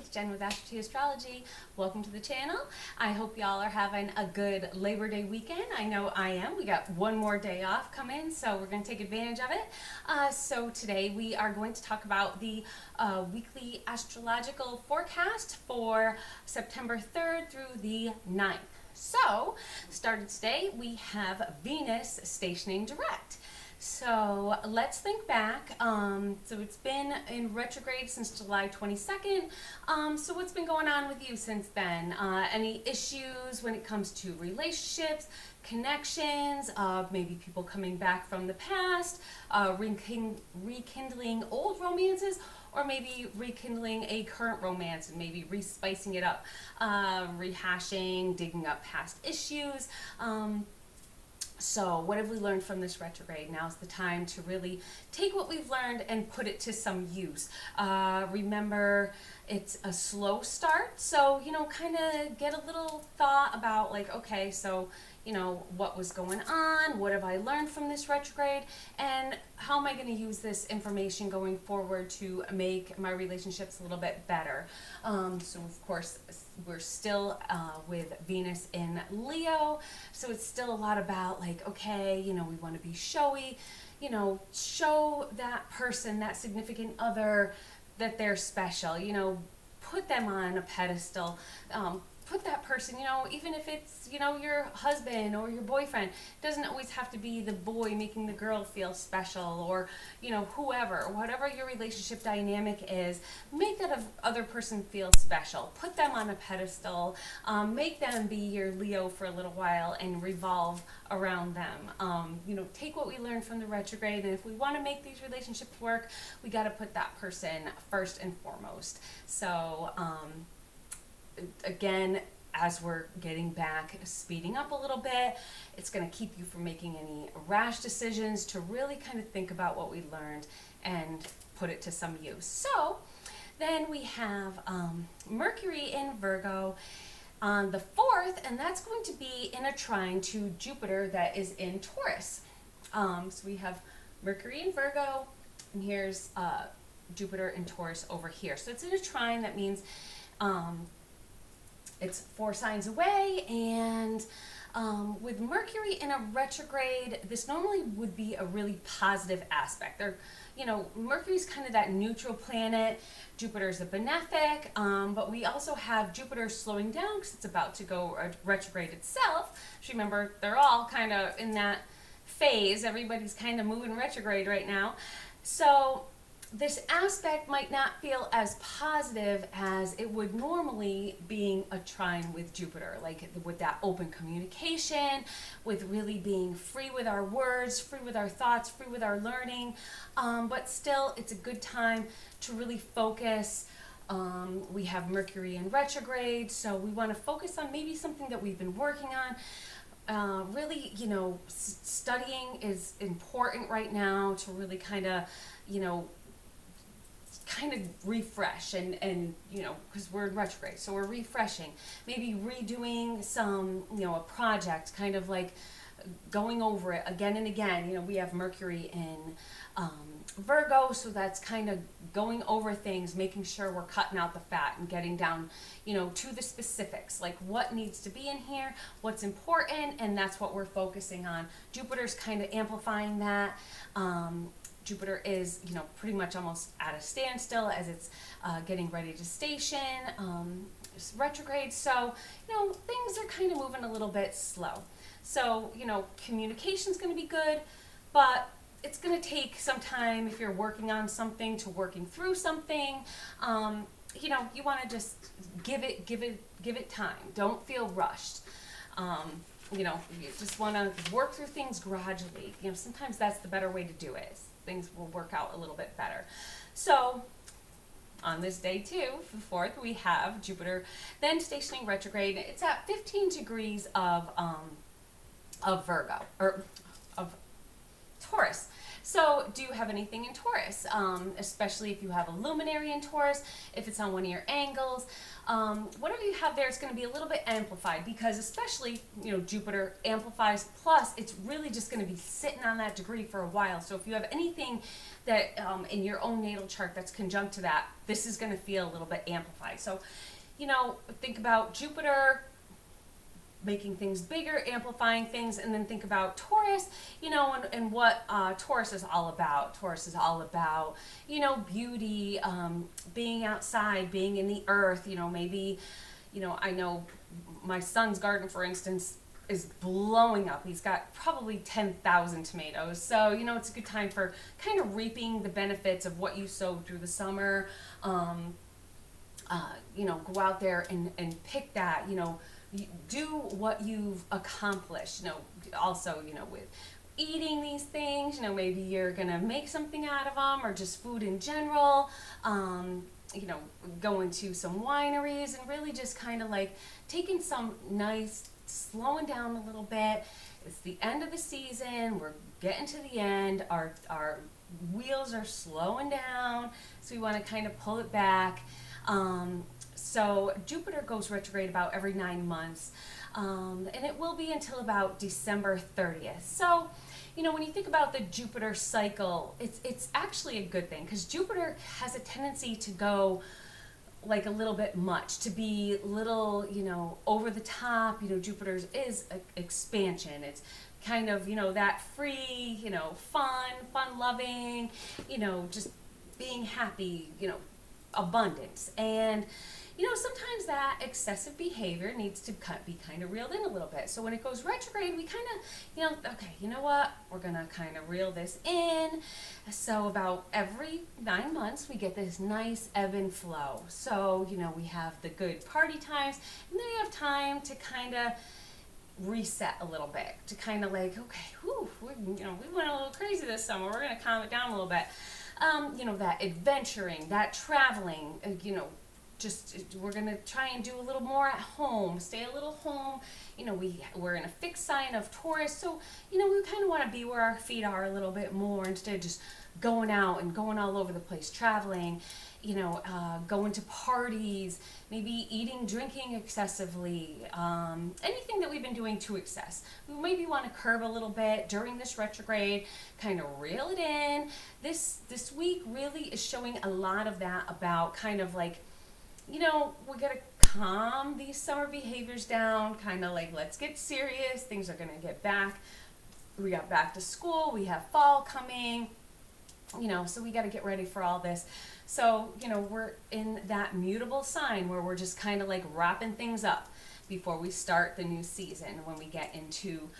it's Jen with Astrology. Welcome to the channel. I hope y'all are having a good Labor Day weekend. I know I am. We got one more day off coming, so we're going to take advantage of it. So today we are going to talk about the weekly astrological forecast for September 3rd through the 9th. So, started today, we have Venus stationing direct. So let's think back. So it's been in retrograde since July 22nd. So what's been going on with you since then? Any issues when it comes to relationships, connections, maybe people coming back from the past, rekindling old romances, or maybe rekindling a current romance and maybe respicing it up, rehashing, digging up past issues. So what have we learned from this retrograde? Now's the time to really take what we've learned and put it to some use. Remember, it's a slow start, so, kind of get a little thought about like, okay, so, what was going on? What have I learned from this retrograde? And how am I going to use this information going forward to make my relationships a little bit better? So of course, we're still with Venus in Leo, so it's still a lot about like, okay, we want to be showy, show that person, that significant other, that they're special, put them on a pedestal, put that person, even if it's, your husband or your boyfriend, it doesn't always have to be the boy making the girl feel special, or, whoever, whatever your relationship dynamic is, make that other person feel special. Put them on a pedestal, make them be your Leo for a little while and revolve around them. Take what we learned from the retrograde, and if we want to make these relationships work, we got to put that person first and foremost. So, again, as we're getting back, speeding up a little bit, it's going to keep you from making any rash decisions, to really kind of think about what we learned and put it to some use. So then we have Mercury in Virgo on the 4th, and that's going to be in a trine to Jupiter that is in Taurus. So we have Mercury in Virgo, and here's Jupiter in Taurus over here. So it's in a trine. That means it's 4 signs away, and with Mercury in a retrograde, this normally would be a really positive aspect. Mercury's kind of that neutral planet. Jupiter's a benefic, but we also have Jupiter slowing down because it's about to go retrograde itself. Just remember, they're all kind of in that phase. Everybody's kind of moving retrograde right now. So this aspect might not feel as positive as it would normally being a trine with Jupiter, like with that open communication, with really being free with our words, free with our thoughts, free with our learning. But still, it's a good time to really focus. We have Mercury in retrograde, so we want to focus on maybe something that we've been working on. Really, studying is important right now to really kind of refresh and because we're in retrograde, so we're refreshing, maybe redoing some, a project, kind of like going over it again and again. We have Mercury in Virgo, so that's kind of going over things, making sure we're cutting out the fat and getting down, to the specifics, like what needs to be in here, what's important, and that's what we're focusing on. Jupiter's kind of amplifying that. Jupiter is, pretty much almost at a standstill as it's getting ready to station. It's retrograde, so, things are kind of moving a little bit slow. So, communication's going to be good, but it's going to take some time if you're working on something to working through something. You want to just give it time. Don't feel rushed. You just want to work through things gradually. Sometimes that's the better way to do it. Things will work out a little bit better. So on this day too, the 4th, we have Jupiter then stationing retrograde. It's at 15 degrees of Virgo, or of Taurus. So do you have anything in Taurus? Especially if you have a luminary in Taurus, if it's on one of your angles, whatever you have there is going to be a little bit amplified, because especially, Jupiter amplifies, plus it's really just going to be sitting on that degree for a while. So if you have anything that in your own natal chart that's conjunct to that, this is going to feel a little bit amplified. So, think about Jupiter making things bigger, amplifying things, and then think about Taurus, and what Taurus is all about. Taurus is all about, beauty, being outside, being in the earth, maybe, I know my son's garden, for instance, is blowing up. He's got probably 10,000 tomatoes. So, it's a good time for kind of reaping the benefits of what you sowed through the summer. Go out there and pick that, do what you've accomplished, also, with eating these things, maybe you're going to make something out of them, or just food in general, going to some wineries and really just kind of like taking some nice, slowing down a little bit. It's the end of the season. We're getting to the end. Our wheels are slowing down, so we want to kind of pull it back. So Jupiter goes retrograde about every 9 months, and it will be until about December 30th. So, when you think about the Jupiter cycle, it's actually a good thing, because Jupiter has a tendency to go like a little bit much, to be little, over the top. Jupiter's is expansion. It's kind of, that free, fun loving, just being happy, abundance. And sometimes that excessive behavior needs to be kind of reeled in a little bit. So when it goes retrograde, we kind of, okay, you know what? We're going to kind of reel this in. So about every 9 months, we get this nice ebb and flow. So, we have the good party times, and then we have time to kind of reset a little bit, to kind of like, okay, we went a little crazy this summer. We're going to calm it down a little bit. That adventuring, that traveling, we're going to try and do a little more at home, stay a little home. We're in a fixed sign of Taurus, so, we kind of want to be where our feet are a little bit more, instead of just going out and going all over the place, traveling, going to parties, maybe eating, drinking excessively, anything that we've been doing to excess. We maybe want to curb a little bit during this retrograde, kind of reel it in. This week really is showing a lot of that, about kind of like, we got to calm these summer behaviors down, kind of like, let's get serious. Things are going to get back. We got back to school. We have fall coming, so we got to get ready for all this. So, we're in that mutable sign where we're just kind of like wrapping things up before we start the new season, when we get into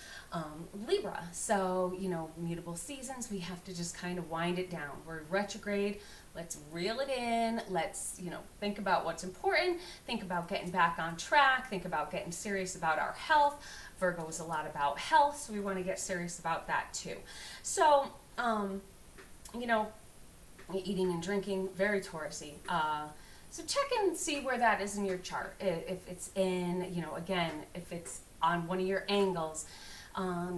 Libra. So, mutable seasons, we have to just kind of wind it down. We're retrograde. Let's reel it in. Let's, think about what's important. Think about getting back on track. Think about getting serious about our health. Virgo is a lot about health, so we want to get serious about that too. So, eating and drinking, very Taurusy. So check and see where that is in your chart. If it's in, again, if it's on one of your angles,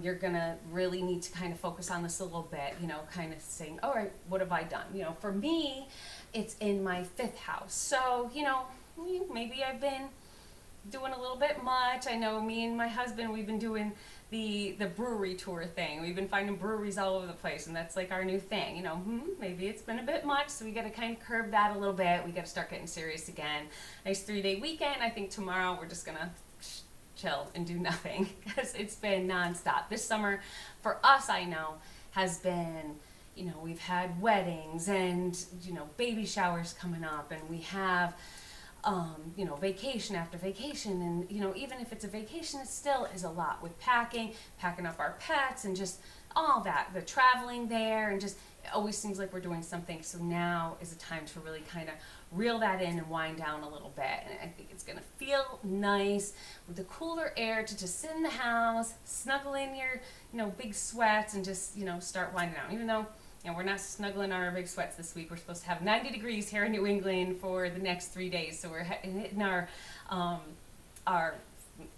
you're going to really need to kind of focus on this a little bit, kind of saying, all right, what have I done? For me, it's in my 5th house. So, maybe I've been doing a little bit much. I know me and my husband, we've been doing the brewery tour thing. We've been finding breweries all over the place, and that's like our new thing. Maybe it's been a bit much, so we got to kind of curb that a little bit. We got to start getting serious again. Nice 3-day weekend. I think tomorrow we're just gonna chill and do nothing, because it's been nonstop. This summer for us, I know, has been, we've had weddings and, baby showers coming up, and we have vacation after vacation, and even if it's a vacation, it still is a lot, with packing up our pets, and just all that, the traveling there, and just it always seems like we're doing something. So now is a time to really kind of reel that in and wind down a little bit, and I think it's gonna feel nice with the cooler air to just sit in the house, snuggle in your big sweats, and just start winding down. Even though we're not snuggling our big sweats this week. We're supposed to have 90 degrees here in New England for the next 3 days. So we're hitting our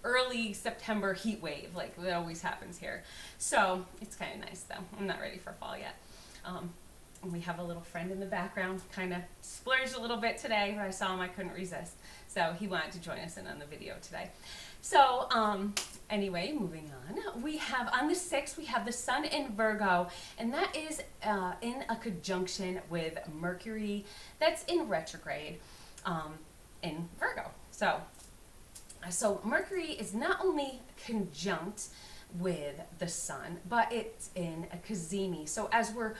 early September heat wave, like it always happens here. So it's kind of nice, though. I'm not ready for fall yet. And we have a little friend in the background, kind of splurged a little bit today, but I saw him, I couldn't resist. So he wanted to join us in on the video today. So anyway, moving on, we have on the 6th, we have the Sun in Virgo, and that is in a conjunction with Mercury that's in retrograde in Virgo. So Mercury is not only conjunct with the Sun, but it's in a Cazimi. So as we're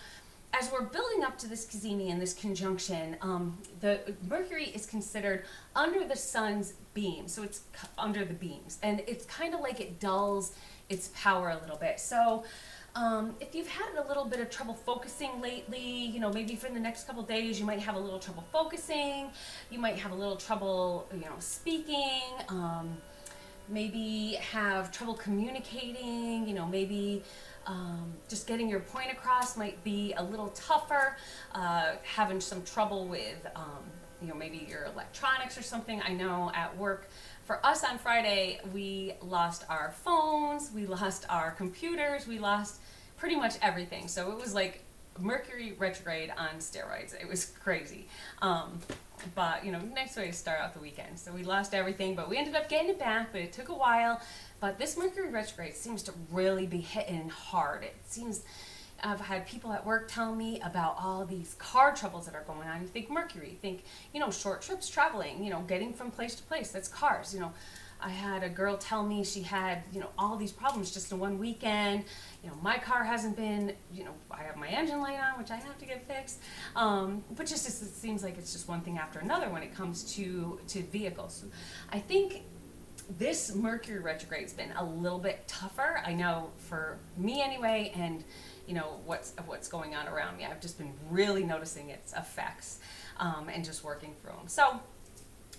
building up to this Cazimi and this conjunction, the Mercury is considered under the Sun's beam, so it's under the beams, and it's kind of like it dulls its power a little bit. So if you've had a little bit of trouble focusing lately, maybe for the next couple days, you might have a little trouble focusing, you might have a little trouble, speaking, maybe have trouble communicating, maybe just getting your point across might be a little tougher, having some trouble with, maybe your electronics or something. I know at work, for us on Friday, we lost our phones, we lost our computers, we lost pretty much everything. So it was like Mercury retrograde on steroids. It was crazy. But, nice way to start out the weekend. So we lost everything, but we ended up getting it back, but it took a while. But this Mercury retrograde seems to really be hitting hard. It seems, I've had people at work tell me about all these car troubles that are going on. You think Mercury, you think, short trips traveling, getting from place to place, that's cars. I had a girl tell me she had, all these problems just in one weekend. My car hasn't been, I have my engine light on, which I have to get fixed. But just it seems like it's just one thing after another when it comes to vehicles. I think this Mercury retrograde has been a little bit tougher. I know for me anyway, and what's going on around me. I've just been really noticing its effects and just working through them. So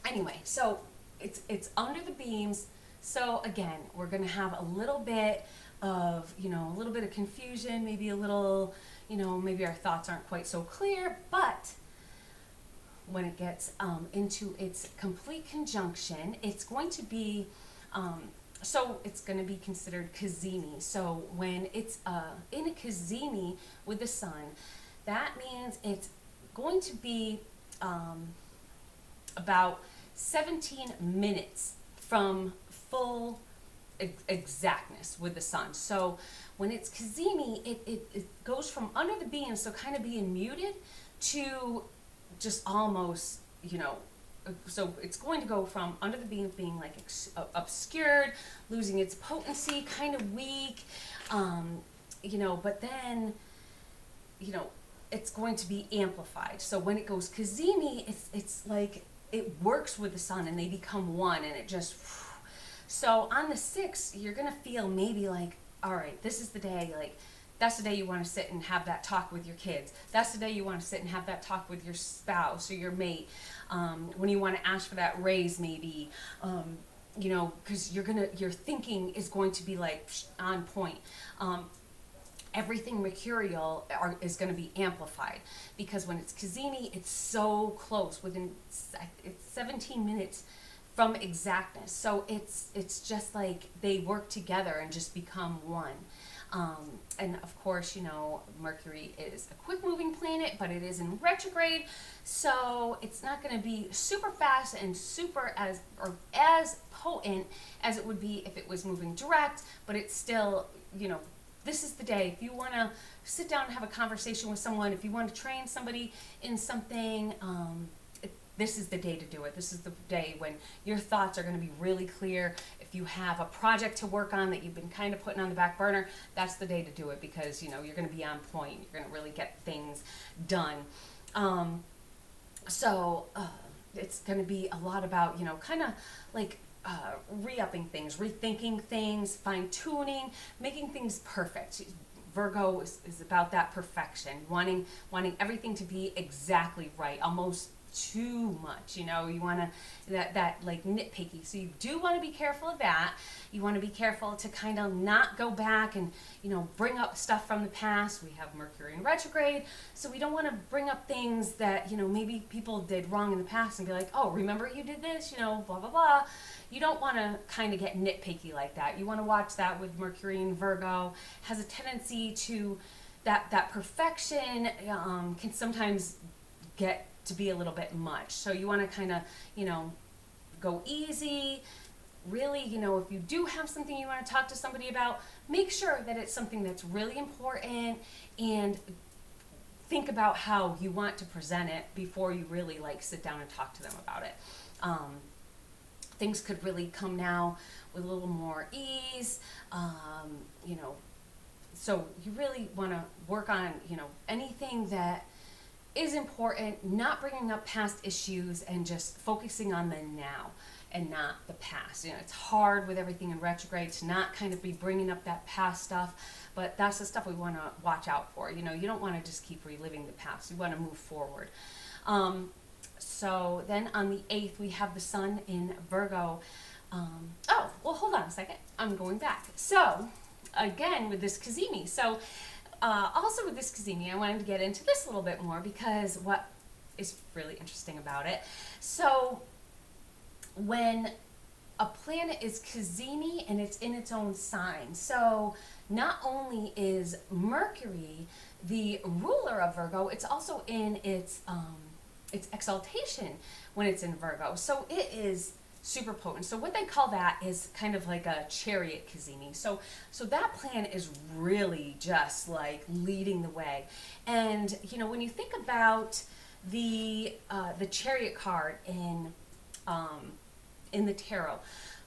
anyway, so it's under the beams. So again, we're going to have a little bit of, a little bit of confusion, maybe a little, maybe our thoughts aren't quite so clear, but when it gets into its complete conjunction, it's going to be, so it's going to be considered Cazimi. So when it's in a Cazimi with the Sun, that means it's going to be about 17 minutes from full exactness with the Sun. So when it's Cazimi, it goes from under the beam, so kind of being muted, to just almost, so it's going to go from under the beam being like obscured, losing its potency, kind of weak, but then, it's going to be amplified. So when it goes Cazimi, it's like it works with the Sun and they become one, and it just, so on the 6th, you're going to feel maybe like, all right, this is the day, like, that's the day you want to sit and have that talk with your kids. That's the day you want to sit and have that talk with your spouse or your mate. When you want to ask for that raise, maybe, because your thinking is going to be like on point. Everything mercurial is going to be amplified, because when it's Cazimi, it's so close, it's 17 minutes from exactness. So it's just like they work together and just become one. And of course, Mercury is a quick moving planet, but it is in retrograde, so it's not going to be super fast and super as potent as it would be if it was moving direct, but it's still, this is the day. If you want to sit down and have a conversation with someone, if you want to train somebody in something, this is the day to do it. This is the day when your thoughts are going to be really clear. If you have a project to work on that you've been kind of putting on the back burner, that's the day to do it, because, you're going to be on point. You're going to really get things done. So it's going to be a lot about, kind of like re-upping things, rethinking things, fine-tuning, making things perfect. Virgo is about that perfection, wanting everything to be exactly right, almost too much, you want to, that like nitpicky. So you do want to be careful of that. You want to be careful to kind of not go back and, bring up stuff from the past. We have Mercury in retrograde, so we don't want to bring up things that, maybe people did wrong in the past and be like, oh, remember you did this, blah, blah, blah. You don't want to kind of get nitpicky like that. You want to watch that with Mercury in Virgo. Has a tendency to that perfection can sometimes get to be a little bit much. So you want to kind of, go easy. Really, if you do have something you want to talk to somebody about, make sure that it's something that's really important, and think about how you want to present it before you really sit down and talk to them about it. Things could really come now with a little more ease, so you really want to work on, anything that is important, not bringing up past issues, and just focusing on the now and not the past. It's hard with everything in retrograde to not kind of be bringing up that past stuff, but that's the stuff we want to watch out for. You don't want to just keep reliving the past. You want to move forward. So then on the 8th, we have the sun in Virgo. Oh, well, hold on a second. I'm going back. So again, with this Cazimi. So also with this Cazimi, I wanted to get into this a little bit more because what is really interesting about it. So when a planet is Cazimi and it's in its own sign, so not only is Mercury the ruler of Virgo, it's also in its exaltation when it's in Virgo. So it is super potent. So what they call that is kind of like a Chariot Cazimi. So that planet is really just leading the way. And when you think about the Chariot card in the tarot,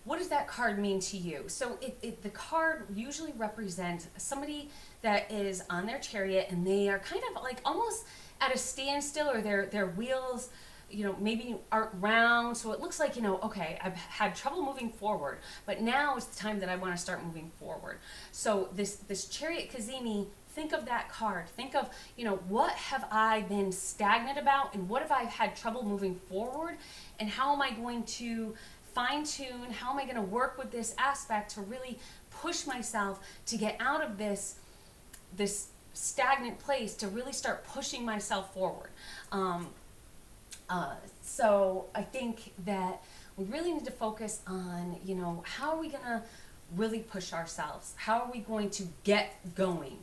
what does that card mean to you? So the card usually represents somebody that is on their chariot, and they are kind of almost at a standstill, or their wheels maybe aren't round, so it looks like, okay, I've had trouble moving forward, but now is the time that I want to start moving forward. So this Chariot Cazimi, think of that card. Think of, what have I been stagnant about, and what have I had trouble moving forward, and how am I going to fine-tune, how am I going to work with this aspect to really push myself to get out of this stagnant place, to really start pushing myself forward. So I think that we really need to focus on, how are we going to really push ourselves? How are we going to get going?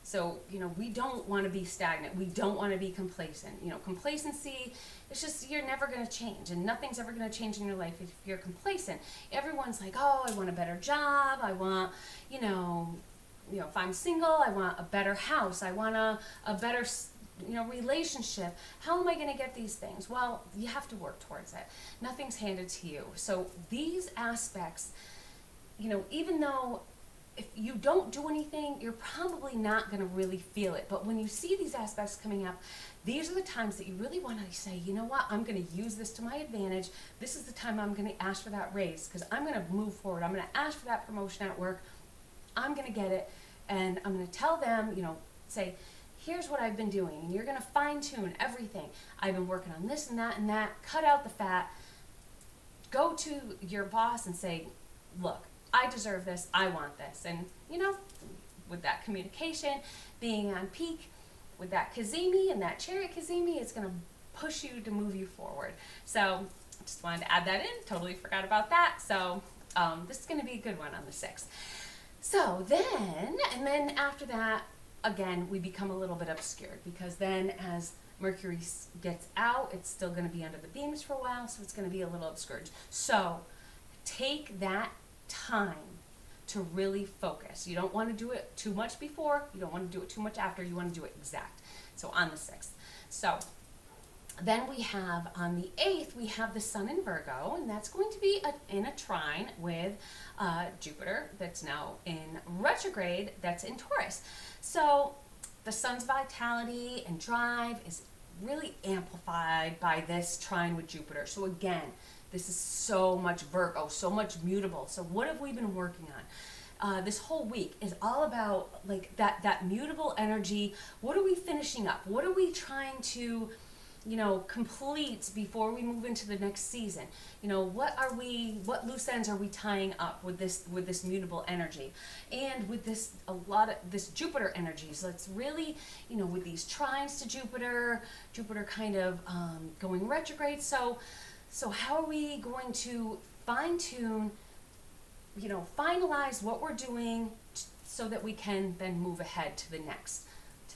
So, we don't want to be stagnant. We don't want to be complacent. Complacency, it's just, you're never going to change, and nothing's ever going to change in your life if you're complacent. Everyone's like, oh, I want a better job. I want, if I'm single, I want a better house. I want a better relationship. How am I going to get these things? Well, you have to work towards it. Nothing's handed to you. So these aspects, even though if you don't do anything, you're probably not going to really feel it. But when you see these aspects coming up, these are the times that you really want to say, you know what, I'm going to use this to my advantage. This is the time I'm going to ask for that raise, because I'm going to move forward. I'm going to ask for that promotion at work. I'm going to get it, and I'm going to tell them, say, here's what I've been doing, and you're going to fine-tune everything. I've been working on this and that and that. Cut out the fat. Go to your boss and say, look, I deserve this. I want this. And, with that communication, being on peak, with that Cazimi and that Chariot Cazimi, it's going to push you to move you forward. So just wanted to add that in. Totally forgot about that. So this is going to be a good one on the 6th. So then after that, again, we become a little bit obscured, because then as Mercury gets out, it's still going to be under the beams for a while, so it's going to be a little obscured. So take that time to really focus. You don't want to do it too much before, you don't want to do it too much after, you want to do it exact. So on the 6th. So then we have, on the 8th, we have the sun in Virgo, and that's going to be in a trine with Jupiter, that's now in retrograde, that's in Taurus. So the sun's vitality and drive is really amplified by this trine with Jupiter. So again, this is so much Virgo, so much mutable. So what have we been working on? This whole week is all about that mutable energy. What are we finishing up? What are we trying to complete before we move into the next season? What loose ends are we tying up with this mutable energy, and with this Jupiter energy? So it's really, with these trines to Jupiter kind of going retrograde. So how are we going to fine tune, finalize what we're doing so that we can then move ahead to the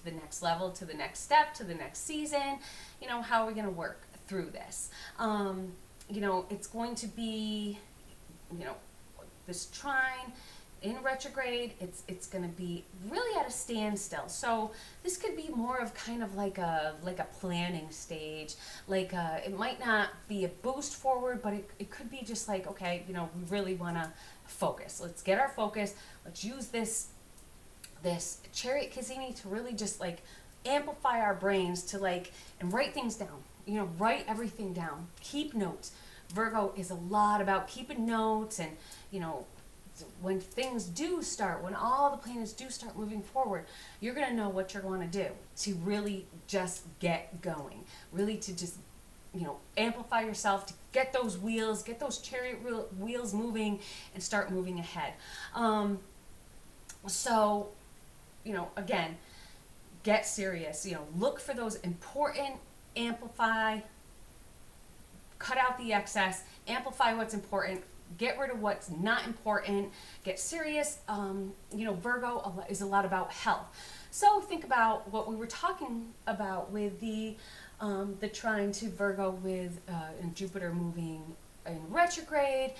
the next level, to the next step, to the next season. You know, how are we going to work through this? You know, it's going to be, you know, this trine in retrograde, it's going to be really at a standstill. So this could be more of kind of like a planning stage. Like it might not be a boost forward, but it could be just like, okay, you know, we really want to focus. Let's get our focus. Let's use this Chariot Cazimi to really just like amplify our brains to like, and write things down. You know, write everything down. Keep notes. Virgo is a lot about keeping notes, and, you know, when things do start, when all the planets do start moving forward, you're going to know what you're going to do to really just get going. Really to just, you know, amplify yourself, to get those wheels, get those chariot wheels moving and start moving ahead. So, you know, again, get serious. You know, look for those important, amplify, cut out the excess, amplify what's important, get rid of what's not important, get serious. You know, Virgo is a lot about health. So think about what we were talking about with the trine to Virgo with and Jupiter moving in retrograde.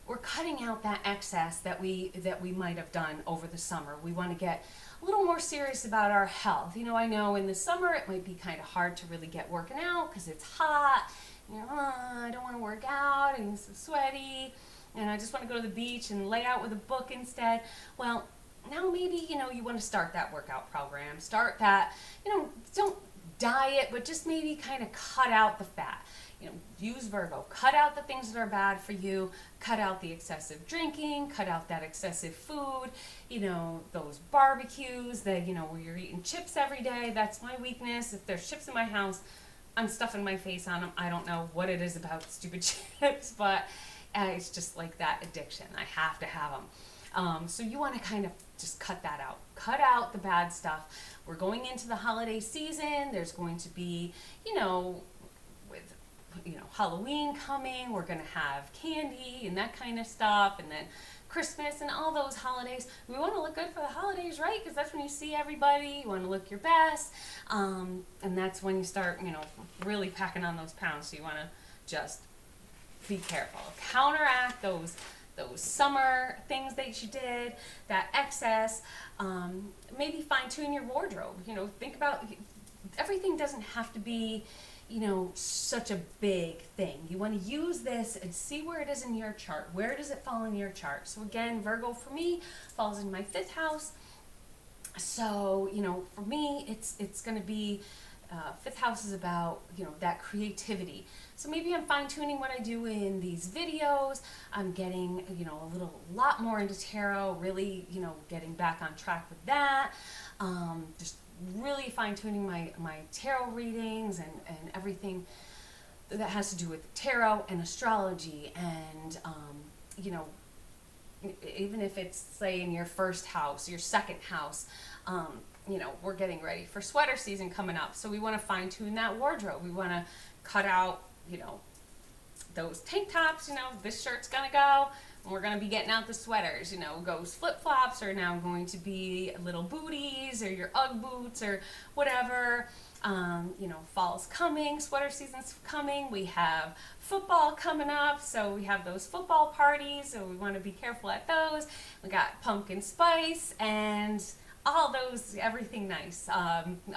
We're cutting out that excess that we might have done over the summer. We want to get a little more serious about our health. You know, I know in the summer it might be kind of hard to really get working out because it's hot. You know, I don't want to work out and it's so sweaty, and I just want to go to the beach and lay out with a book instead. Well, now maybe, you know, you want to start that workout program. Start that, you know, don't diet, but just maybe kind of cut out the fat. You know, use Virgo. Cut out the things that are bad for you. Cut out the excessive drinking. Cut out that excessive food. You know, those barbecues that, you know, where you're eating chips every day. That's my weakness. If there's chips in my house, I'm stuffing my face on them. I don't know what it is about stupid chips, but it's just like that addiction. I have to have them. So you want to kind of just cut that out. Cut out the bad stuff. We're going into the holiday season. There's going to be, you know, with, you know, Halloween coming. We're going to have candy and that kind of stuff. And then Christmas and all those holidays. We want to look good for the holidays, right? Because that's when you see everybody. You want to look your best. And that's when you start, you know, really packing on those pounds. So you want to just be careful. Counteract those summer things that you did, that excess. Maybe fine-tune your wardrobe. You know, think about, everything doesn't have to be, you know, such a big thing. You want to use this and see where it is in your chart. Where does it fall in your chart? So again, Virgo for me falls in my 5th house. So, you know, for me, it's going to be, 5th house is about, you know, that creativity. So maybe I'm fine-tuning what I do in these videos. I'm getting, you know, a lot more into tarot, really, you know, getting back on track with that. Just really fine-tuning my tarot readings and everything that has to do with tarot and astrology. And, you know, even if it's, say, in your 1st house, your 2nd house, you know, we're getting ready for sweater season coming up. So we want to fine-tune that wardrobe. We want to cut out, you know, those tank tops. You know, this shirt's going to go. And we're going to be getting out the sweaters. You know, those flip-flops are now going to be little booties, or your Ugg boots, or whatever. You know, fall's coming, sweater season's coming. We have football coming up, so we have those football parties, so we want to be careful at those. We got pumpkin spice and all those, everything nice.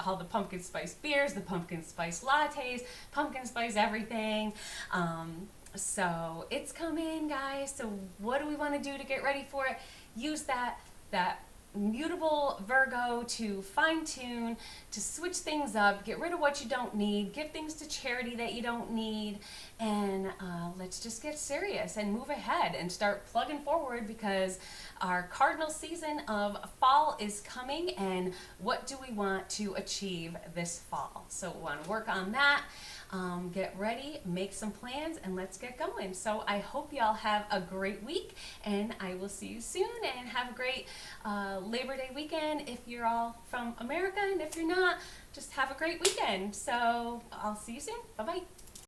All the pumpkin spice beers, the pumpkin spice lattes, pumpkin spice everything. So it's coming, guys. So what do we want to do to get ready for it? Use that mutable Virgo to fine-tune, to switch things up, get rid of what you don't need, give things to charity that you don't need, and let's just get serious and move ahead and start plugging forward, because our cardinal season of fall is coming, and what do we want to achieve this fall? So we want to work on that. Get ready, make some plans, and let's get going. So I hope y'all have a great week, and I will see you soon, and have a great Labor Day weekend if you're all from America, and if you're not, just have a great weekend. So I'll see you soon. Bye-bye.